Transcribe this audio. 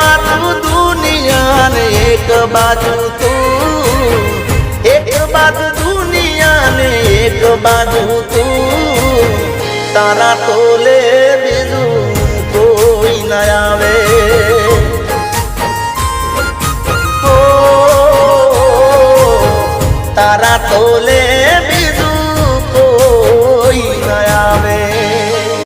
बाजू दुनिया ने एक बाजू तू, एक बाजू दुनिया ने एक बाजू तू, तारा तोले बीजू कोई न आवे। ओ तारा तोले